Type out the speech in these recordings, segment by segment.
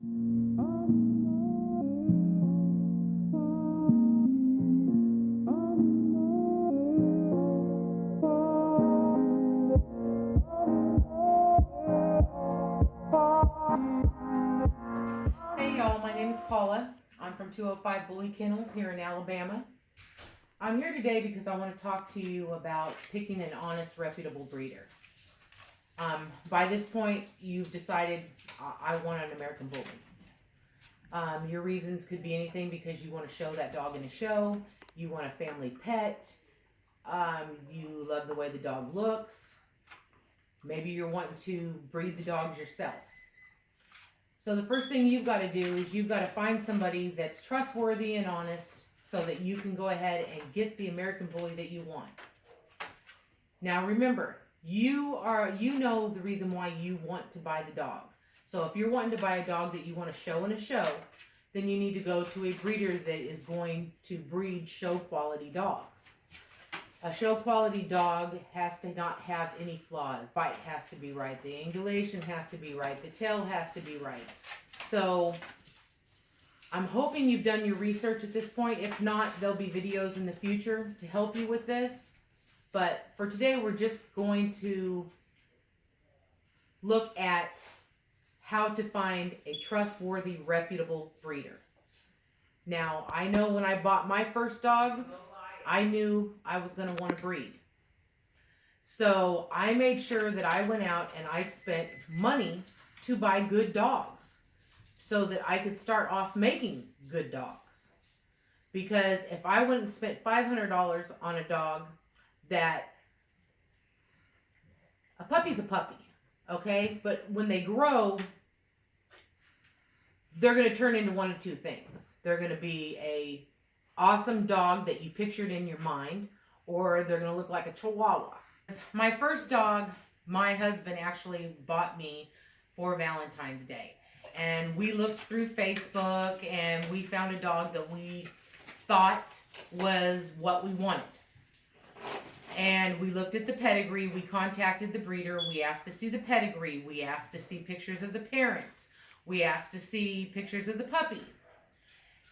Hey y'all, my name is Paula. I'm from 205 Bully Kennels here in Alabama. I'm here today because I want to talk to you about picking an honest, reputable breeder. By this point, you've decided I want an American Bully. Your reasons could be anything because you want to show that dog in a show, you want a family pet, you love the way the dog looks, maybe you're wanting to breed the dogs yourself. So the first thing you've got to do is you've got to find somebody that's trustworthy and honest so that you can go ahead and get the American Bully that you want. Now remember, you know the reason why you want to buy the dog. So if you're wanting to buy a dog that you want to show in a show, then you need to go to a breeder that is going to breed show quality dogs. A show quality dog has to not have any flaws. Bite has to be right. The angulation has to be right. The tail has to be right. So I'm hoping you've done your research at this point. If not, there'll be videos in the future to help you with this. But for today, we're just going to look at how to find a trustworthy, reputable breeder. Now, I know when I bought my first dogs, I knew I was going to want to breed. So I made sure that I went out and I spent money to buy good dogs so that I could start off making good dogs. Because if I went and spent $500 on a dog that, a puppy's a puppy, okay? But when they grow, they're going to turn into one of two things. They're going to be a awesome dog that you pictured in your mind, or they're going to look like a chihuahua. My first dog, my husband actually bought me for Valentine's Day. And we looked through Facebook and we found a dog that we thought was what we wanted. And we looked at the pedigree, we contacted the breeder, we asked to see the pedigree, we asked to see pictures of the parents, we asked to see pictures of the puppy.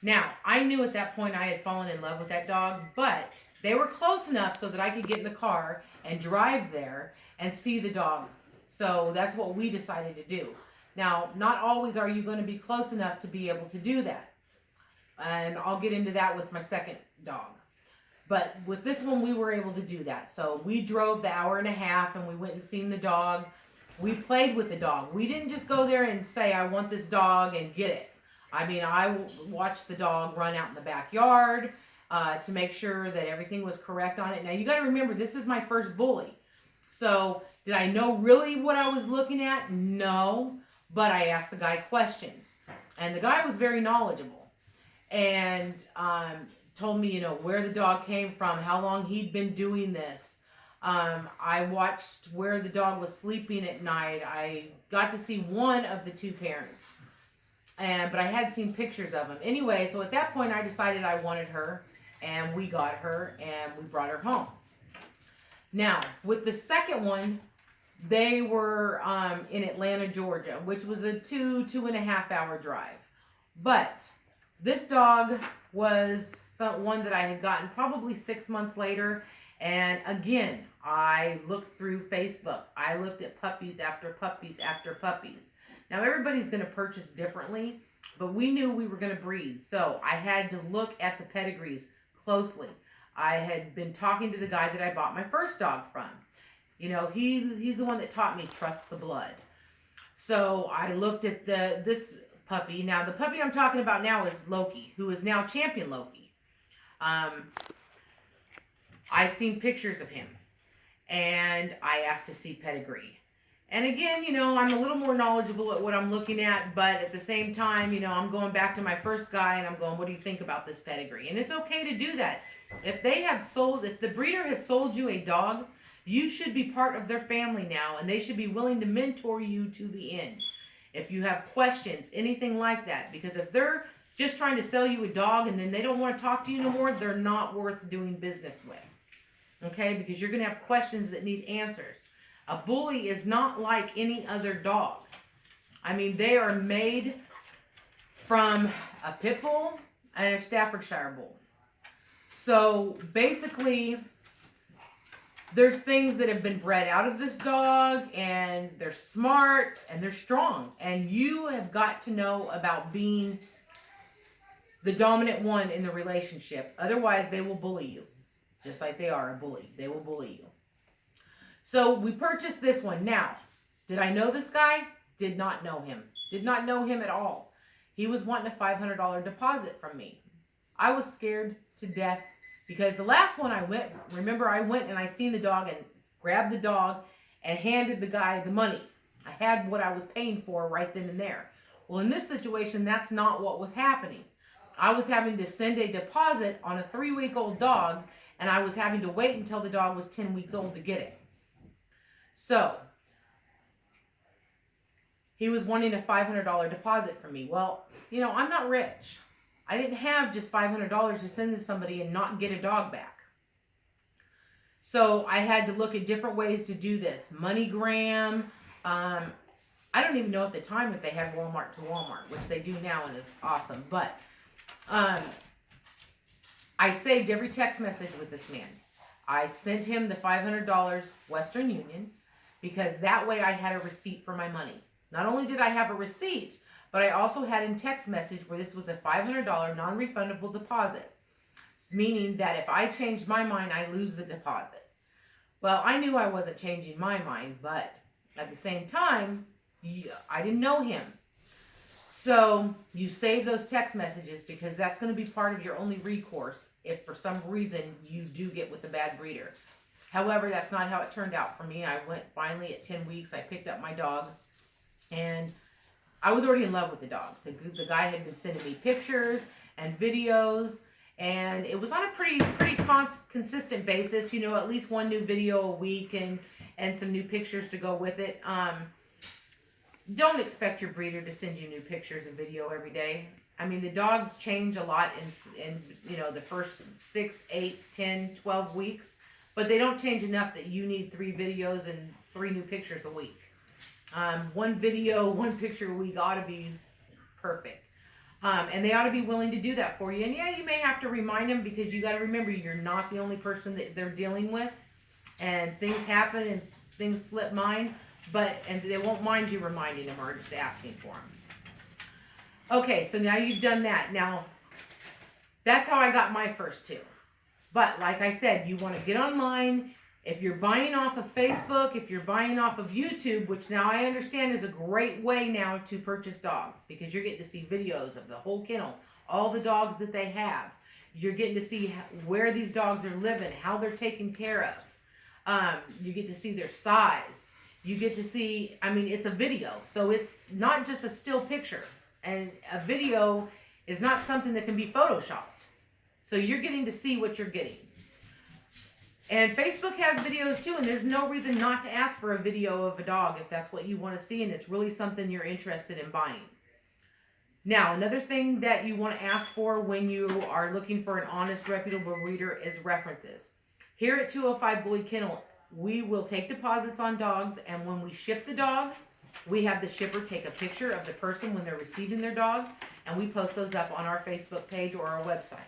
Now, I knew at that point I had fallen in love with that dog, but they were close enough so that I could get in the car and drive there and see the dog. So that's what we decided to do. Now, not always are you going to be close enough to be able to do that. And I'll get into that with my second dog. But with this one, we were able to do that. So we drove the hour and a half and we went and seen the dog. We played with the dog. We didn't just go there and say, I want this dog and get it. I mean, I watched the dog run out in the backyard to make sure that everything was correct on it. Now, you got to remember, this is my first bully. So, did I know really what I was looking at? No. But I asked the guy questions. And the guy was very knowledgeable. And told me, where the dog came from, how long he'd been doing this. I watched where the dog was sleeping at night. I got to see one of the two parents. But I had seen pictures of him. Anyway, so at that point I decided I wanted her, and we got her, and we brought her home. Now, with the second one, they were in Atlanta, Georgia, which was a 2.5 hour drive. But this dog was one that I had gotten probably 6 months later. And again, I looked through Facebook. I looked at puppies after puppies after puppies. Now, everybody's going to purchase differently, but we knew we were going to breed. So I had to look at the pedigrees closely. I had been talking to the guy that I bought my first dog from. He's the one that taught me trust the blood. So I looked at this puppy. Now, the puppy I'm talking about now is Loki, who is now Champion Loki. I seen pictures of him, and I asked to see pedigree. And again, I'm a little more knowledgeable at what I'm looking at, but at the same time, I'm going back to my first guy and I'm going, what do you think about this pedigree? And it's okay to do that. If the breeder has sold you a dog, you should be part of their family now, and they should be willing to mentor you to the end. If you have questions, anything like that, because if they're just trying to sell you a dog and then they don't want to talk to you no more, they're not worth doing business with. Okay? Because you're going to have questions that need answers. A bully is not like any other dog. I mean, they are made from a pit bull and a Staffordshire bull. So basically, there's things that have been bred out of this dog, and they're smart and they're strong. And you have got to know about being the dominant one in the relationship. Otherwise, they will bully you. Just like they are a bully. They will bully you. So we purchased this one. Now, did I know this guy? Did not know him. Did not know him at all. He was wanting a $500 deposit from me. I was scared to death because the last one I went and I seen the dog and grabbed the dog and handed the guy the money. I had what I was paying for right then and there. Well, in this situation, that's not what was happening. I was having to send a deposit on a 3-week-old dog, and I was having to wait until the dog was 10 weeks old to get it. So he was wanting a $500 deposit from me. Well, you know, I'm not rich. I didn't have just $500 to send to somebody and not get a dog back. So I had to look at different ways to do this. MoneyGram. I don't even know at the time if they had Walmart to Walmart, which they do now and is awesome. But I saved every text message with this man. I sent him the $500 Western Union because that way I had a receipt for my money. Not only did I have a receipt, but I also had in text message where this was a $500 non-refundable deposit, meaning that if I changed my mind, I lose the deposit. Well, I knew I wasn't changing my mind, but at the same time, I didn't know him. So you save those text messages because that's going to be part of your only recourse if for some reason you do get with a bad breeder. However, that's not how it turned out for me. I went finally at 10 weeks. I picked up my dog, and I was already in love with the dog. The guy had been sending me pictures and videos, and it was on a pretty consistent basis. You know, at least one new video a week and some new pictures to go with it. Don't expect your breeder to send you new pictures and video every day. I mean, the dogs change a lot in you know, the first 6, 8, 10, 12 weeks, but they don't change enough that you need 3 videos and 3 new pictures a week. 1 video, 1 picture a week ought to be perfect. And they ought to be willing to do that for you. And yeah, you may have to remind them because you got to remember you're not the only person that they're dealing with. And things happen and things slip mind. And they won't mind you reminding them or just asking for them. Okay, so now you've done that. Now, that's how I got my first 2. But like I said, you want to get online. If you're buying off of Facebook, if you're buying off of YouTube, which now I understand is a great way now to purchase dogs because you're getting to see videos of the whole kennel, all the dogs that they have. You're getting to see where these dogs are living, how they're taken care of. You get to see their size. You get to see, I mean, it's a video, so it's not just a still picture. And a video is not something that can be photoshopped. So you're getting to see what you're getting. And Facebook has videos too, and there's no reason not to ask for a video of a dog if that's what you want to see and it's really something you're interested in buying. Now, another thing that you want to ask for when you are looking for an honest, reputable breeder is references. Here at 205 Bully Kennel, we will take deposits on dogs, and when we ship the dog, we have the shipper take a picture of the person when they're receiving their dog, and we post those up on our Facebook page or our website.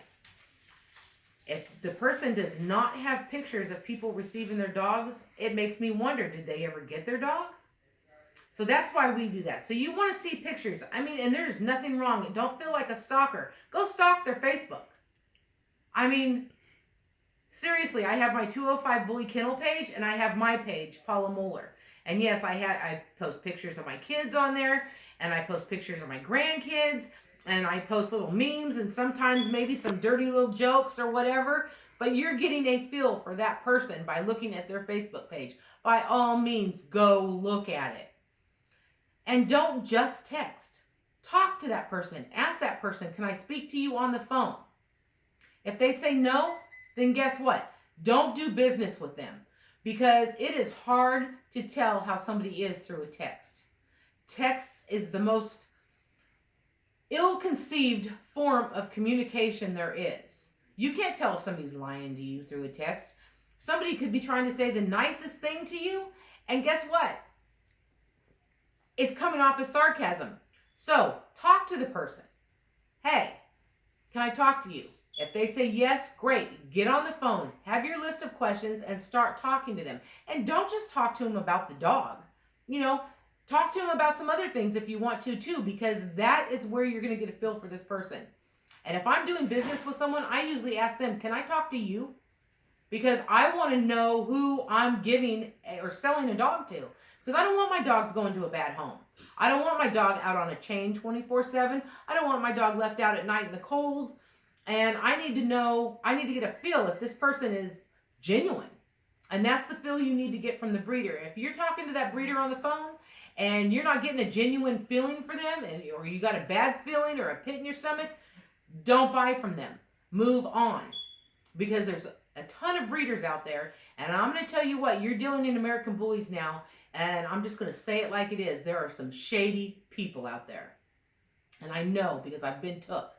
If the person does not have pictures of people receiving their dogs, it makes me wonder, did they ever get their dog? So that's why we do that. So you want to see pictures. I mean, and there's nothing wrong. Don't feel like a stalker. Go stalk their Facebook. I mean, seriously, I have my 205 Bully Kennel page, and I have my page, Paula Moeller. And yes, I post pictures of my kids on there, and I post pictures of my grandkids, and I post little memes, and sometimes maybe some dirty little jokes or whatever. But you're getting a feel for that person by looking at their Facebook page. By all means, go look at it. And don't just text. Talk to that person. Ask that person, can I speak to you on the phone? If they say no, then guess what? Don't do business with them because it is hard to tell how somebody is through a text. Text is the most ill-conceived form of communication there is. You can't tell if somebody's lying to you through a text. Somebody could be trying to say the nicest thing to you, and guess what? It's coming off as sarcasm. So, talk to the person. hey, can I talk to you? If they say yes, great. Get on the phone. Have your list of questions and start talking to them. And don't just talk to them about the dog. You know, talk to them about some other things if you want to too, because that is where you're going to get a feel for this person. And if I'm doing business with someone, I usually ask them, can I talk to you? Because I want to know who I'm giving or selling a dog to. Because I don't want my dogs going to a bad home. I don't want my dog out on a chain 24/7. I don't want my dog left out at night in the cold. And I need to know, I need to get a feel if this person is genuine. And that's the feel you need to get from the breeder. If you're talking to that breeder on the phone and you're not getting a genuine feeling for them, or you got a bad feeling or a pit in your stomach, don't buy from them. Move on. Because there's a ton of breeders out there. And I'm going to tell you what, you're dealing in American bullies now. And I'm just going to say it like it is. There are some shady people out there. And I know because I've been took.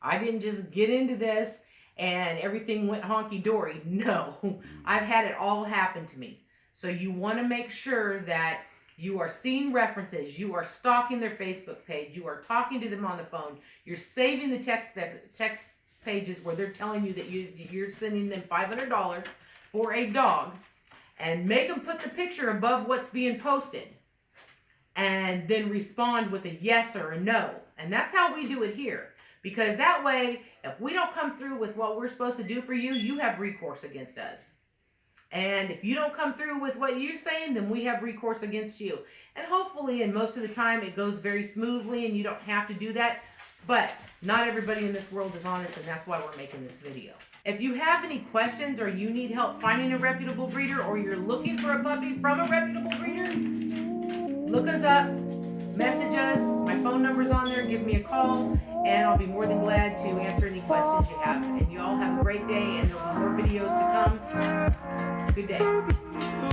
I didn't just get into this and everything went honky-dory. No, I've had it all happen to me. So you want to make sure that you are seeing references. You are stalking their Facebook page. You are talking to them on the phone. You're saving the text pages where they're telling you that you're sending them $500 for a dog. And make them put the picture above what's being posted. And then respond with a yes or a no. And that's how we do it here. Because that way, if we don't come through with what we're supposed to do for you, you have recourse against us. And if you don't come through with what you're saying, then we have recourse against you. And hopefully, and most of the time, it goes very smoothly and you don't have to do that. But not everybody in this world is honest, and that's why we're making this video. If you have any questions or you need help finding a reputable breeder, or you're looking for a puppy from a reputable breeder, look us up, message us. My phone number's on there. Give me a call, and I'll be more than glad to answer any questions you have. And you all have a great day, and there will be more videos to come. Good day.